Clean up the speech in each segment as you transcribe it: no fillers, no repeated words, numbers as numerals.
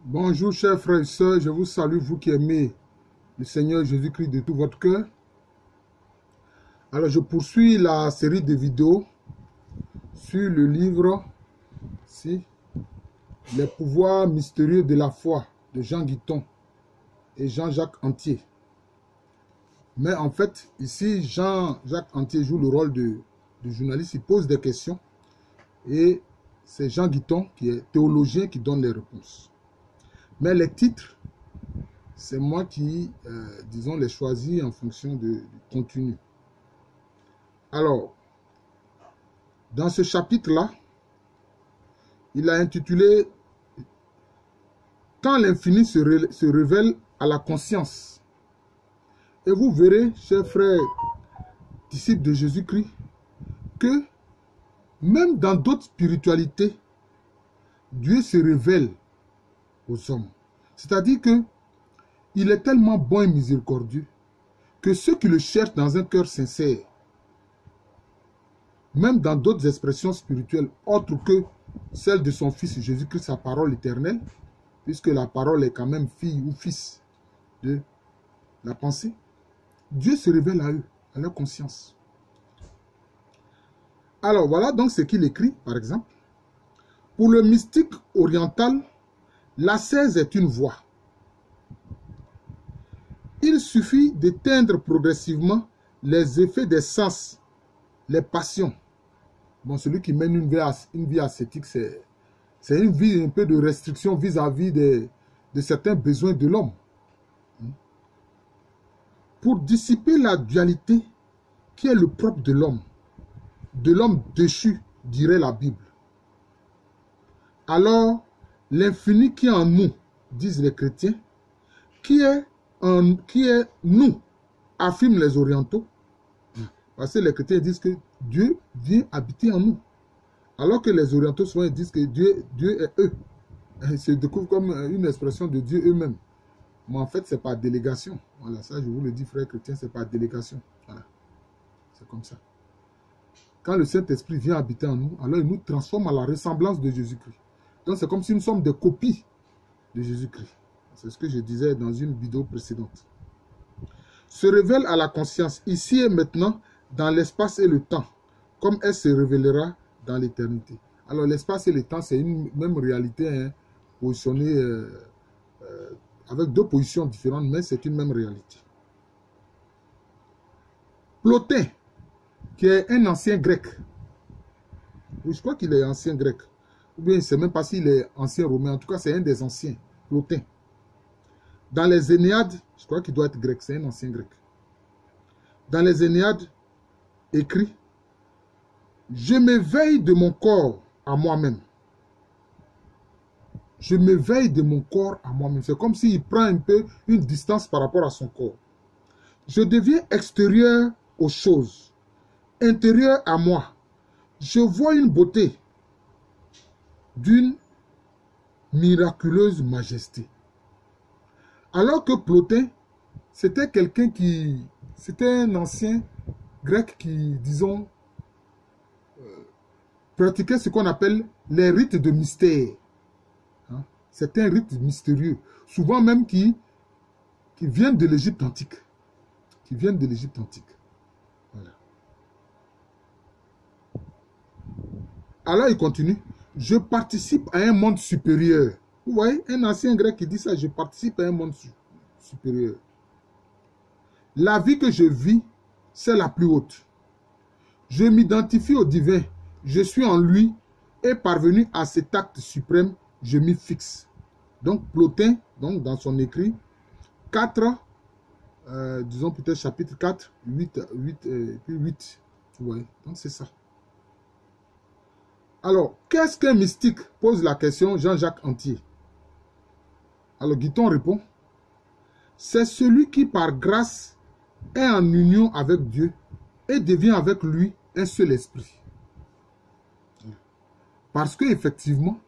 Bonjour chers frères et sœurs, je vous salue, vous qui aimez le Seigneur Jésus-Christ de tout votre cœur. Alors je poursuis la série de vidéos sur le livre Les pouvoirs mystérieux de la foi de Jean Guiton et Jean-Jacques Antier. Mais en fait, ici, Jean-Jacques Antier joue le rôle de journaliste, il pose des questions et c'est Jean Guiton qui est théologien qui donne les réponses. Mais les titres, c'est moi qui, disons, les choisis en fonction du contenu. Alors, dans ce chapitre-là, il a intitulé « Quand l'infini se révèle à la conscience ». Et vous verrez, chers frères, disciples de Jésus-Christ, que même dans d'autres spiritualités, Dieu se révèle aux hommes. C'est-à-dire que il est tellement bon et miséricordieux que ceux qui le cherchent dans un cœur sincère, même dans d'autres expressions spirituelles autres que celle de son Fils Jésus-Christ, sa parole éternelle, puisque la parole est quand même fille ou fils de la pensée, Dieu se révèle à eux, à leur conscience. Alors voilà donc ce qu'il écrit, par exemple. Pour le mystique oriental, l'ascèse est une voie. Il suffit d'éteindre progressivement les effets des sens, les passions. Bon, celui qui mène une vie ascétique, c'est une vie un peu de restriction vis-à-vis de certains besoins de l'homme. Pour dissiper la dualité qui est le propre de l'homme déchu, dirait la Bible. Alors, l'infini qui est en nous, disent les chrétiens, qui est nous, affirment les orientaux, parce que les chrétiens disent que Dieu vient habiter en nous, alors que les orientaux souvent disent que Dieu est eux. Ils se découvrent comme une expression de Dieu eux-mêmes. Mais en fait, c'est par délégation. Voilà, ça je vous le dis, frères chrétiens, c'est par délégation. Voilà, c'est comme ça. Quand le Saint-Esprit vient habiter en nous, alors il nous transforme à la ressemblance de Jésus-Christ. Donc c'est comme si nous sommes des copies de Jésus-Christ. C'est ce que je disais dans une vidéo précédente. Se révèle à la conscience, ici et maintenant, dans l'espace et le temps, comme elle se révélera dans l'éternité. Alors l'espace et le temps, c'est une même réalité, hein, positionnée avec deux positions différentes, mais c'est une même réalité. Plotin, qui est un ancien grec. Oui, je crois qu'il est ancien grec. Ou bien je ne sais même pas s'il est ancien romain. En tout cas, c'est un des anciens. Plotin. Dans les Énéades, je crois qu'il doit être grec. C'est un ancien grec. Dans les Énéades, écrit « Je m'éveille de mon corps à moi-même. » Je m'éveille de mon corps à moi-même. C'est comme s'il prend un peu une distance par rapport à son corps. Je deviens extérieur aux choses, intérieur à moi. Je vois une beauté d'une miraculeuse majesté. Alors que Plotin, c'était quelqu'un qui... C'était un ancien grec qui, disons, pratiquait ce qu'on appelle les rites de mystère. Hein? C'est un rite mystérieux, souvent même qui vient de l'Égypte antique. Qui vient de l'Égypte antique. Voilà. Alors il continue. Je participe à un monde supérieur. Vous voyez, un ancien grec qui dit ça, je participe à un monde supérieur. La vie que je vis, c'est la plus haute. Je m'identifie au divin. Je suis en lui et parvenu à cet acte suprême, je m'y fixe. Donc Plotin, donc, dans son écrit, 4, disons peut-être chapitre 4, 8, puis 8. Vous voyez, donc c'est ça. Alors, qu'est-ce qu'un mystique? Pose la question Jean-Jacques Antier. Alors, Guiton répond, c'est celui qui, par grâce, est en union avec Dieu et devient avec lui un seul esprit. Parce que effectivement,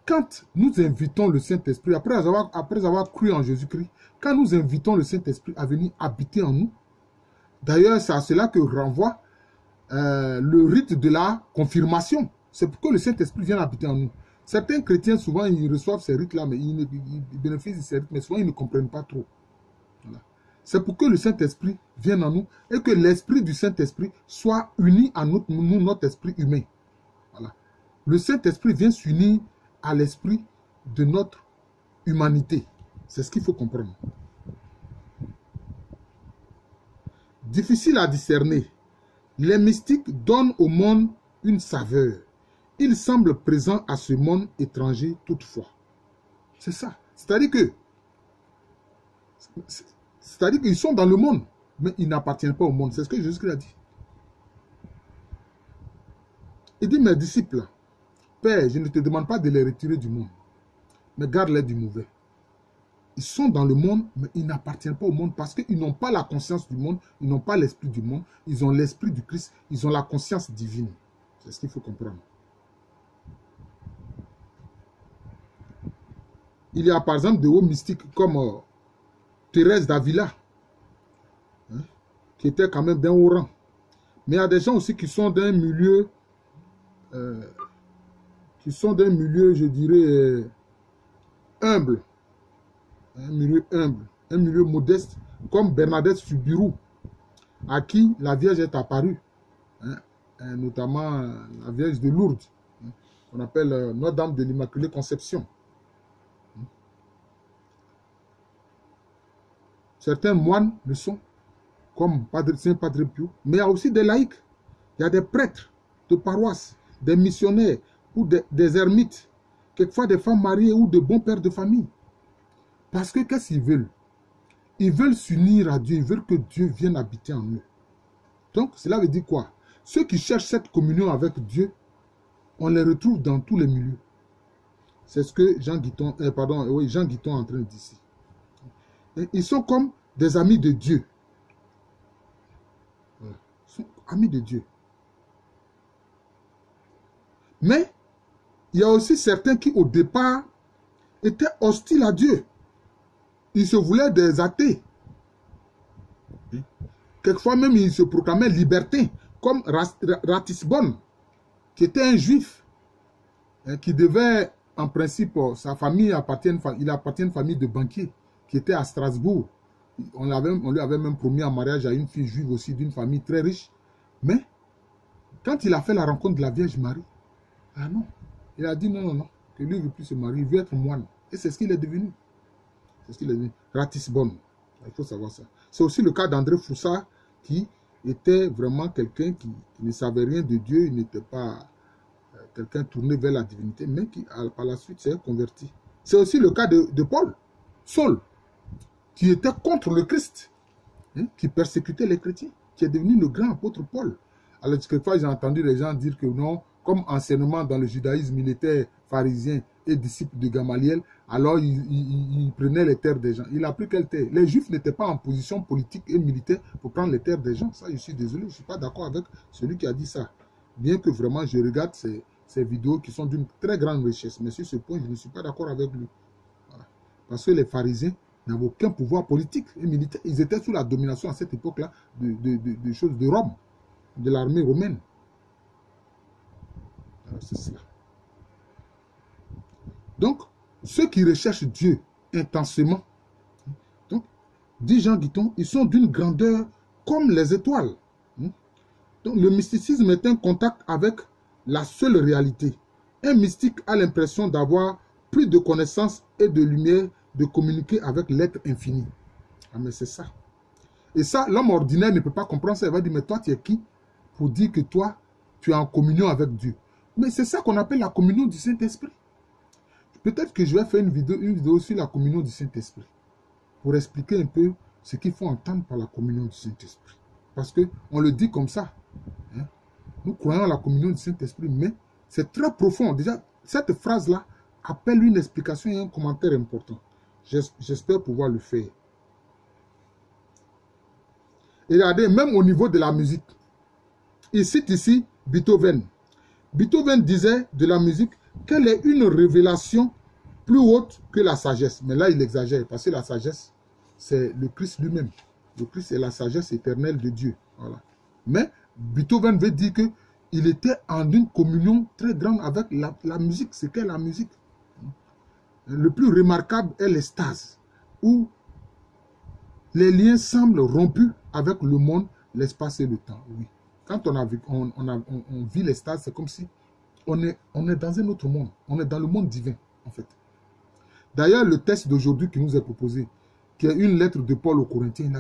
quand nous invitons le Saint-Esprit, après avoir cru en Jésus-Christ, quand nous invitons le Saint-Esprit à venir habiter en nous, d'ailleurs, c'est à cela que renvoie le rite de la confirmation. C'est pour que le Saint-Esprit vienne habiter en nous. Certains chrétiens, souvent, ils reçoivent ces rites-là, mais ils bénéficient de ces rites, mais souvent, ils ne comprennent pas trop. Voilà. C'est pour que le Saint-Esprit vienne en nous et que l'Esprit du Saint-Esprit soit uni à nous, notre esprit humain. Voilà. Le Saint-Esprit vient s'unir à l'esprit de notre humanité. C'est ce qu'il faut comprendre. Difficile à discerner, les mystiques donnent au monde une saveur. Ils semblent présents à ce monde étranger toutefois. C'est ça. C'est-à-dire qu'ils sont dans le monde, mais ils n'appartiennent pas au monde. C'est ce que Jésus-Christ a dit. Il dit, mes disciples, Père, je ne te demande pas de les retirer du monde, mais garde-les du mauvais. Ils sont dans le monde, mais ils n'appartiennent pas au monde parce qu'ils n'ont pas la conscience du monde, ils n'ont pas l'esprit du monde, ils ont l'esprit du Christ, ils ont la conscience divine. C'est ce qu'il faut comprendre. Il y a par exemple de hauts mystiques comme Thérèse d'Avila, hein, qui était quand même d'un haut rang. Mais il y a des gens aussi qui sont d'un milieu, je dirais, humble. Un milieu modeste, comme Bernadette Soubirous, à qui la Vierge est apparue, hein, notamment la Vierge de Lourdes, hein, qu'on appelle Notre-Dame de l'Immaculée Conception. Certains moines le sont, comme Saint Padre Pio, mais il y a aussi des laïcs, il y a des prêtres de paroisse, des missionnaires ou des ermites, quelquefois des femmes mariées ou de bons pères de famille. Parce que qu'est-ce qu'ils veulent? Ils veulent s'unir à Dieu, ils veulent que Dieu vienne habiter en eux. Donc, cela veut dire quoi? Ceux qui cherchent cette communion avec Dieu, on les retrouve dans tous les milieux. C'est ce que Jean Guiton est en train de dire ici. Ils sont comme des amis de Dieu. Voilà. Ils sont amis de Dieu. Mais, il y a aussi certains qui, au départ, étaient hostiles à Dieu. Ils se voulaient des athées. Quelquefois même, ils se proclamaient libertins, comme Ratisbonne, qui était un juif, qui devait, en principe, sa famille il appartient à une famille de banquiers, qui était à Strasbourg. On lui avait même promis en mariage à une fille juive aussi, d'une famille très riche. Mais, quand il a fait la rencontre de la Vierge Marie, ah non, il a dit non, que lui ne veut plus se marier, il veut être moine. Et c'est ce qu'il est devenu. C'est ce qu'il est devenu. Ratisbonne. Il faut savoir ça. C'est aussi le cas d'André Foussard, qui était vraiment quelqu'un qui ne savait rien de Dieu, il n'était pas quelqu'un tourné vers la divinité, mais qui, par la suite, s'est converti. C'est aussi le cas de Paul, Saul, qui était contre le Christ, hein, qui persécutait les chrétiens, qui est devenu le grand apôtre Paul. Alors, quelquefois, j'ai entendu les gens dire que non, comme enseignement dans le judaïsme, il était pharisien et disciple de Gamaliel, alors il prenait les terres des gens. Il a pris quelle terre? Les Juifs n'étaient pas en position politique et militaire pour prendre les terres des gens. Ça, je suis désolé, je ne suis pas d'accord avec celui qui a dit ça. Bien que vraiment, je regarde ces vidéos qui sont d'une très grande richesse. Mais sur ce point, je ne suis pas d'accord avec lui. Voilà. Parce que les pharisiens n'avaient aucun pouvoir politique et militaire. Ils étaient sous la domination à cette époque-là de choses de Rome, de l'armée romaine. C'est cela. Donc, ceux qui recherchent Dieu intensément, donc, dit Jean Guiton, ils sont d'une grandeur comme les étoiles. Donc, le mysticisme est un contact avec la seule réalité. Un mystique a l'impression d'avoir plus de connaissances et de lumière, de communiquer avec l'être infini. Ah, mais c'est ça. Et ça, l'homme ordinaire ne peut pas comprendre ça. Il va dire, mais toi, tu es qui pour dire que toi, tu es en communion avec Dieu? Mais c'est ça qu'on appelle la communion du Saint-Esprit. Peut-être que je vais faire une vidéo sur la communion du Saint-Esprit pour expliquer un peu ce qu'il faut entendre par la communion du Saint-Esprit. Parce qu'on le dit comme ça. Hein? Nous croyons à la communion du Saint-Esprit, mais c'est très profond. Déjà, cette phrase-là appelle une explication et un commentaire important. J'espère pouvoir le faire. Et regardez, même au niveau de la musique, il cite ici Beethoven. Beethoven disait de la musique qu'elle est une révélation plus haute que la sagesse. Mais là, il exagère, parce que la sagesse, c'est le Christ lui-même. Le Christ est la sagesse éternelle de Dieu. Voilà. Mais Beethoven veut dire que il était en une communion très grande avec la musique. C'est qu'est la musique? Le plus remarquable est l'extase, où les liens semblent rompus avec le monde, l'espace et le temps. Oui. Quand on vit l'extase, c'est comme si on est dans un autre monde. On est dans le monde divin, en fait. D'ailleurs, le texte d'aujourd'hui qui nous est proposé, qui est une lettre de Paul aux Corinthiens,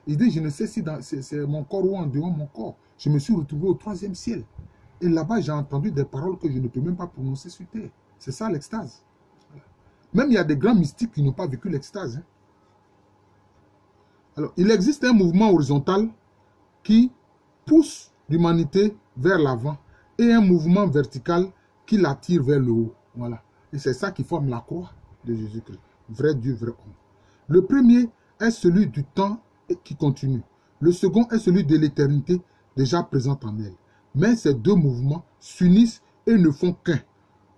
il dit, je ne sais si c'est mon corps ou en dehors de mon corps. Je me suis retrouvé au 3e ciel. Et là-bas, j'ai entendu des paroles que je ne peux même pas prononcer sur terre. C'est ça l'extase. Même il y a des grands mystiques qui n'ont pas vécu l'extase. Hein. Alors, il existe un mouvement horizontal qui pousse l'humanité vers l'avant et un mouvement vertical qui l'attire vers le haut. Voilà. Et c'est ça qui forme la croix de Jésus-Christ. Vrai Dieu, vrai homme. Le premier est celui du temps qui continue. Le second est celui de l'éternité déjà présente en elle. Mais ces deux mouvements s'unissent et ne font qu'un.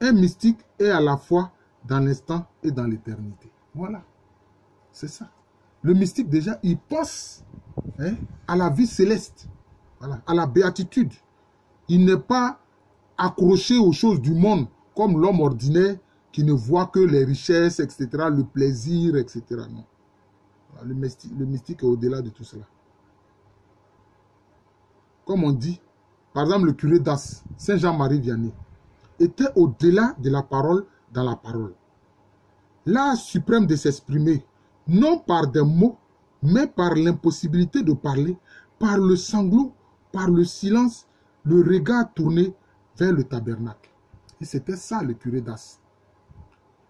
Un mystique est à la fois dans l'instant et dans l'éternité. Voilà. C'est ça. Le mystique, déjà, il pense à la vie céleste, voilà, à la béatitude. Il n'est pas accroché aux choses du monde comme l'homme ordinaire qui ne voit que les richesses, etc., le plaisir, etc. Non. Voilà, le mystique est au-delà de tout cela. Comme on dit, par exemple, le curé d'As, Saint Jean-Marie Vianney, était au-delà de la parole dans la parole. L'art suprême de s'exprimer, non par des mots, mais par l'impossibilité de parler, par le sanglot, par le silence, le regard tourné vers le tabernacle. Et c'était ça le curé d'As.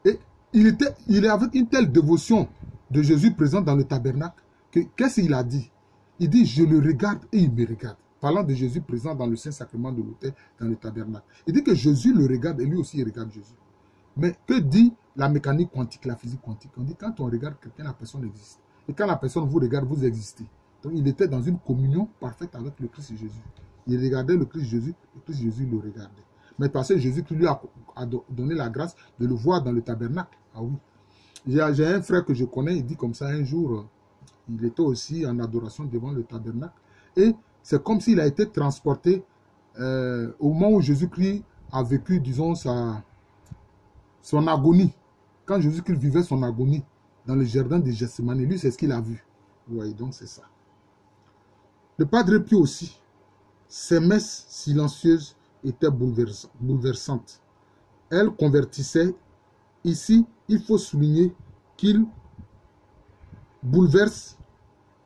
Et il avait une telle dévotion de Jésus présent dans le tabernacle, que qu'est-ce qu'il a dit? Il dit, je le regarde et il me regarde. Parlant de Jésus présent dans le Saint-Sacrement de l'autel, dans le tabernacle. Il dit que Jésus le regarde et lui aussi il regarde Jésus. Mais que dit la mécanique quantique, la physique quantique? On dit quand on regarde quelqu'un, la personne existe. Et quand la personne vous regarde, vous existez. Donc il était dans une communion parfaite avec le Christ Jésus. Il regardait le Christ Jésus le regardait. Mais parce que Jésus lui a donné la grâce de le voir dans le tabernacle. Ah oui. J'ai un frère que je connais, il dit comme ça un jour, il était aussi en adoration devant le tabernacle. Et c'est comme s'il a été transporté au moment où Jésus-Christ a vécu, disons, son agonie. Quand Jésus-Christ vivait son agonie dans le jardin de Gethsémani, lui, c'est ce qu'il a vu. Vous voyez, donc c'est ça. Le Padre Pio aussi, ses messes silencieuses étaient bouleversantes. Elles convertissaient. Ici, il faut souligner qu'il bouleverse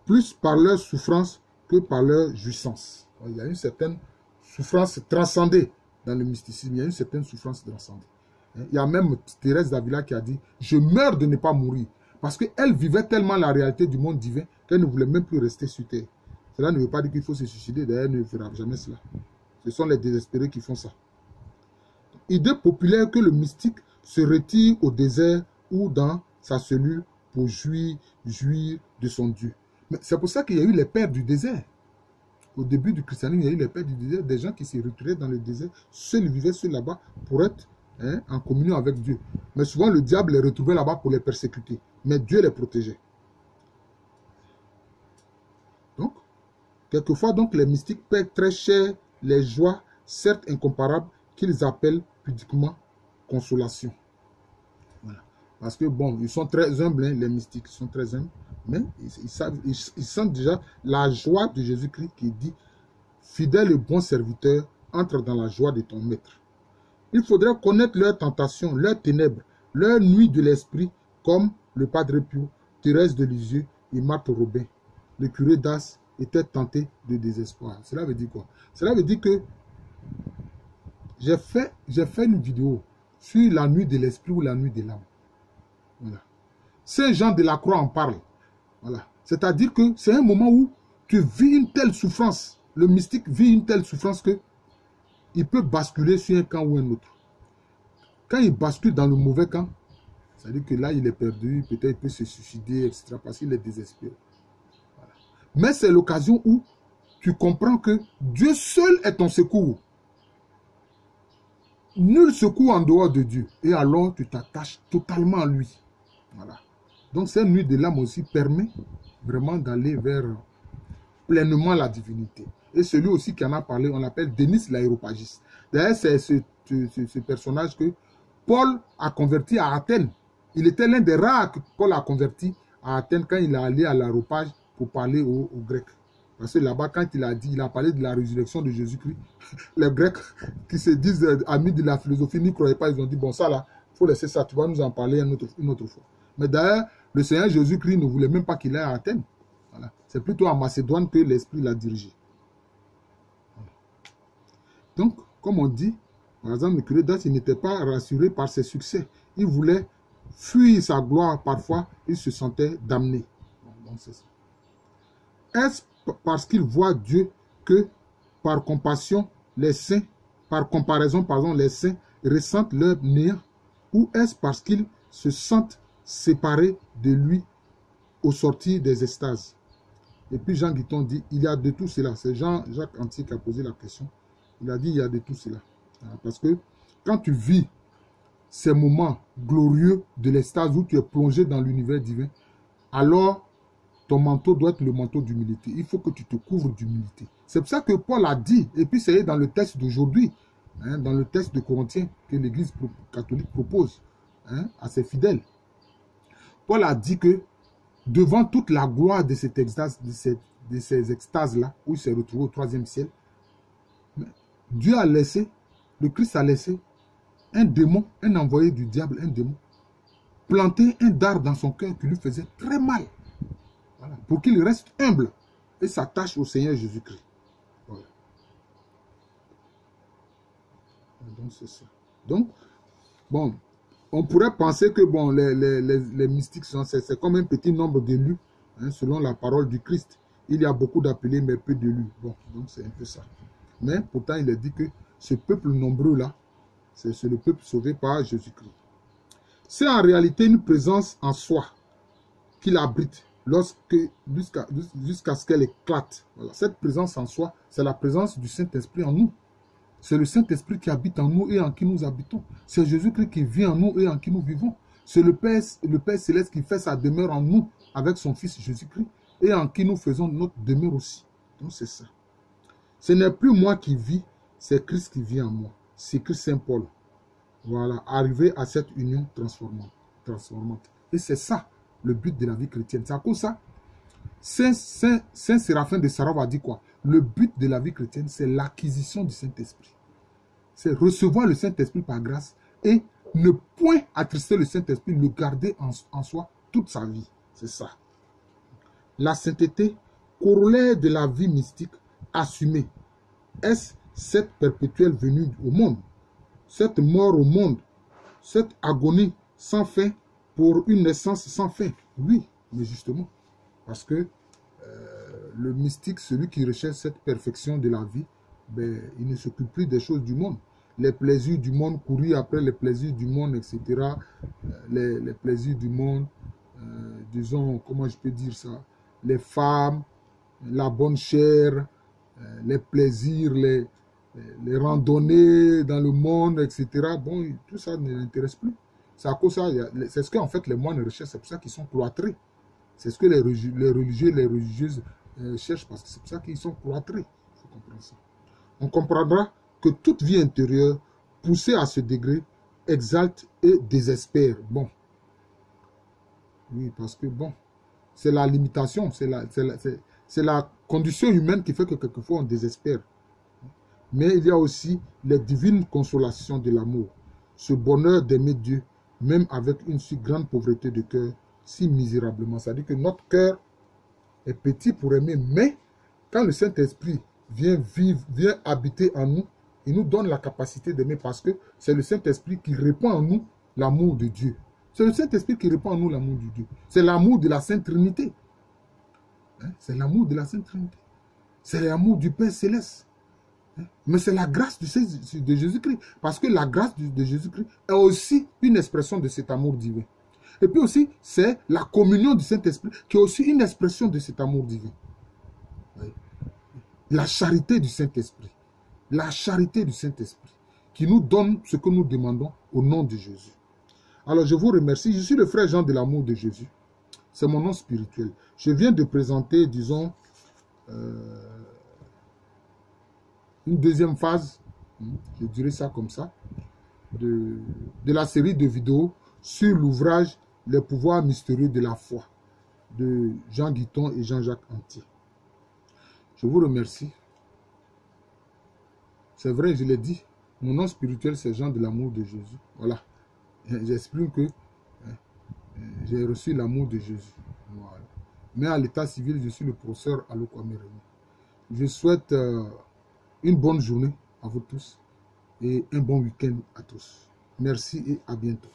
plus par leur souffrance que par leur jouissance. Il y a une certaine souffrance transcendée dans le mysticisme. Il y a une certaine souffrance transcendée. Il y a même Thérèse d'Avila qui a dit « Je meurs de ne pas mourir ». Parce qu'elle vivait tellement la réalité du monde divin qu'elle ne voulait même plus rester sur terre. Cela ne veut pas dire qu'il faut se suicider. D'ailleurs, elle ne fera jamais cela. Ce sont les désespérés qui font ça. Idée populaire que le mystique se retire au désert ou dans sa cellule pour jouir de son Dieu. Mais c'est pour ça qu'il y a eu les pères du désert. Au début du christianisme, il y a eu les pères du désert, des gens qui se retiraient dans le désert, seuls vivaient seuls là-bas pour être en communion avec Dieu. Mais souvent, le diable les retrouvait là-bas pour les persécuter. Mais Dieu les protégeait. Donc, quelquefois, donc, les mystiques paient très cher les joies, certes incomparables, qu'ils appellent pudiquement consolation. Voilà. Parce que, bon, ils sont très humbles, hein, les mystiques, ils sont très humbles, mais ils sentent déjà la joie de Jésus-Christ qui dit « Fidèle et bon serviteur, entre dans la joie de ton maître ». Il faudrait connaître leurs tentations, leurs ténèbres, leurs nuits de l'esprit, comme le Padre Pio, Thérèse de Lisieux et Marthe Robin. Le curé d'As était tenté de désespoir. Cela veut dire quoi? Cela veut dire que j'ai fait une vidéo sur la nuit de l'esprit ou la nuit de l'âme. Voilà. Saint Jean de la Croix en parle. Voilà. C'est-à-dire que c'est un moment où tu vis une telle souffrance. Le mystique vit une telle souffrance que il peut basculer sur un camp ou un autre. Quand il bascule dans le mauvais camp, c'est-à-dire que là, il est perdu, peut-être il peut se suicider, etc. parce qu'il est désespéré. Voilà. Mais c'est l'occasion où tu comprends que Dieu seul est ton secours. Nul secours en dehors de Dieu. Et alors, tu t'attaches totalement à lui. Voilà. Donc, cette nuit de l'âme aussi permet vraiment d'aller vers pleinement la divinité. Et celui aussi qui en a parlé, on l'appelle Denis l'Aéropagiste. D'ailleurs, c'est ce personnage que Paul a converti à Athènes. Il était l'un des rares que Paul a converti à Athènes quand il est allé à l'aéropage pour parler aux Grecs. Parce que là-bas, quand il a parlé de la résurrection de Jésus-Christ, les Grecs qui se disent amis de la philosophie n'y croyaient pas. Ils ont dit, bon, ça là, il faut laisser ça, tu vas nous en parler une autre fois. Mais d'ailleurs, le Seigneur Jésus-Christ ne voulait même pas qu'il aille à Athènes. Voilà. C'est plutôt à Macédoine que l'Esprit l'a dirigé. Voilà. Donc, comme on dit, par exemple, le curé d'Ars, il n'était pas rassuré par ses succès. Il voulait fuir sa gloire. Parfois, il se sentait damné. Donc, c'est ça. Est-ce parce qu'il voit Dieu que, par compassion, les saints, par comparaison, pardon, les saints ressentent leur néant? Ou est-ce parce qu'ils se sentent séparés de lui au sortir des extases? Et puis Jean Guiton dit, il y a de tout cela. C'est Jean-Jacques Antier qui a posé la question. Il a dit, il y a de tout cela. Parce que quand tu vis ces moments glorieux de l'extase où tu es plongé dans l'univers divin, alors ton manteau doit être le manteau d'humilité. Il faut que tu te couvres d'humilité. C'est pour ça que Paul a dit, et puis c'est dans le texte d'aujourd'hui, hein, dans le texte de Corinthiens que l'Église catholique propose à ses fidèles. Paul a dit que devant toute la gloire de cette extase, de ces extases-là, où il s'est retrouvé au 3e ciel, Dieu a laissé, le Christ a laissé un démon, un envoyé du diable, un démon, planter un dard dans son cœur qui lui faisait très mal. Voilà, pour qu'il reste humble et s'attache au Seigneur Jésus-Christ. Voilà. Donc, c'est ça. Donc, bon, on pourrait penser que bon, les mystiques, c'est comme un petit nombre d'élus, hein, selon la parole du Christ. Il y a beaucoup d'appelés, mais peu d'élus. Bon, donc c'est un peu ça. Mais pourtant, il est dit que ce peuple nombreux-là, c'est le peuple sauvé par Jésus-Christ. C'est en réalité une présence en soi qu'il abrite jusqu'à ce qu'elle éclate. Voilà. Cette présence en soi, c'est la présence du Saint-Esprit en nous. C'est le Saint-Esprit qui habite en nous et en qui nous habitons. C'est Jésus-Christ qui vit en nous et en qui nous vivons. C'est le Père Céleste qui fait sa demeure en nous avec son Fils Jésus-Christ et en qui nous faisons notre demeure aussi. Donc c'est ça. Ce n'est plus moi qui vis, c'est Christ qui vit en moi. C'est que Saint Paul. Voilà, arriver à cette union transformante. Et c'est ça le but de la vie chrétienne. C'est à cause de ça. Saint Séraphin de Sarov a dit quoi? Le but de la vie chrétienne, c'est l'acquisition du Saint-Esprit. C'est recevoir le Saint-Esprit par grâce et ne point attrister le Saint-Esprit, le garder en soi toute sa vie. C'est ça. La sainteté, corollaire de la vie mystique assumée, est-ce cette perpétuelle venue au monde, cette mort au monde, cette agonie sans fin pour une naissance sans fin? Oui, mais justement, parce que le mystique, celui qui recherche cette perfection de la vie, ben, il ne s'occupe plus des choses du monde. Les plaisirs du monde, courir après les plaisirs du monde, etc. Les plaisirs du monde, disons, comment je peux dire ça, les femmes, la bonne chair, les plaisirs, les randonnées dans le monde, etc. Bon, tout ça ne l'intéresse plus. C'est à cause de ça, c'est ce qu'en fait les moines recherchent, c'est pour ça qu'ils sont cloîtrés. C'est ce que les religieux, les religieuses cherchent, parce que c'est pour ça qu'ils sont cloîtrés. Il faut comprendre ça. On comprendra que toute vie intérieure, poussée à ce degré, exalte et désespère. Bon. Oui, parce que bon, c'est la limitation, c'est la condition humaine qui fait que quelquefois on désespère. Mais il y a aussi les divines consolations de l'amour, ce bonheur d'aimer Dieu, même avec une si grande pauvreté de cœur, si misérablement. C'est-à-dire que notre cœur est petit pour aimer, mais quand le Saint-Esprit vient vivre, vient habiter en nous, il nous donne la capacité d'aimer parce que c'est le Saint-Esprit qui répand en nous l'amour de Dieu. C'est le Saint-Esprit qui répand en nous l'amour de Dieu. C'est l'amour de la Sainte Trinité. Hein? C'est l'amour de la Sainte Trinité. C'est l'amour du Père Céleste. Mais c'est la grâce de Jésus-Christ. Parce que la grâce de Jésus-Christ est aussi une expression de cet amour divin. Et puis aussi, c'est la communion du Saint-Esprit qui est aussi une expression de cet amour divin. Oui. La charité du Saint-Esprit. La charité du Saint-Esprit qui nous donne ce que nous demandons au nom de Jésus. Alors, je vous remercie. Je suis le frère Jean de l'amour de Jésus. C'est mon nom spirituel. Je viens de présenter, disons, une deuxième phase, je dirais ça comme ça, de la série de vidéos sur l'ouvrage Les pouvoirs mystérieux de la foi de Jean Guiton et Jean-Jacques Antier. Je vous remercie. C'est vrai, je l'ai dit, mon nom spirituel, c'est Jean de l'amour de Jésus. Voilà. J'exprime que j'ai reçu l'amour de Jésus. Voilà. Mais à l'état civil, je suis le professeur Alokwame. Je souhaite une bonne journée à vous tous et un bon week-end à tous. Merci et à bientôt.